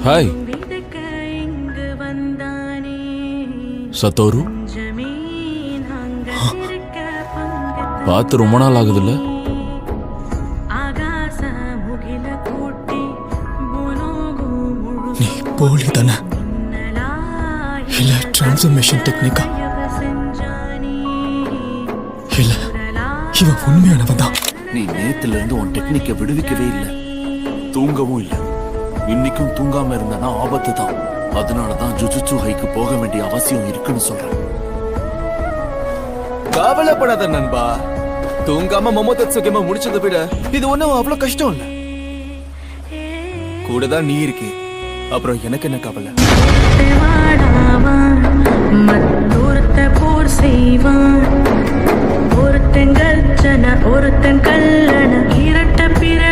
Hi சத்தோரு. பார்த்து ரொம்ப நாள் ஆகுதுல்ல? நீ போலி தானே இல்ல டிரான்ஸ்ஃபர்மேஷன் டெக்னிக்கா இல்ல இவன் உண்மையானவன் தான். நீ நேத்துல இருந்து உன் டெக்னிக்கை விடுவிக்கவே இல்லை, தூங்கவும் இல்லை. இன்னைக்கும் தூங்காம இருந்தானா ஆபத்து தான். அதனாலதான் ஜுஜுட்சு ஹைக்கு போக வேண்டிய அவசியம் இருக்குன்னு சொல்றேன். கவலைப்படாத நண்பா, தூங்காம மொமோதெட்சுகேம முடிச்சதை விட இது ஒண்ணும் அவ்வளவு கஷ்டம் இல்ல. கூட தான் நீ இருக்கே, அப்புறம் எனக்கு என்ன கவலை? ஒருத்தன் கர்ச்சன ஒருத்தன் கல்லண இரட்ட பிற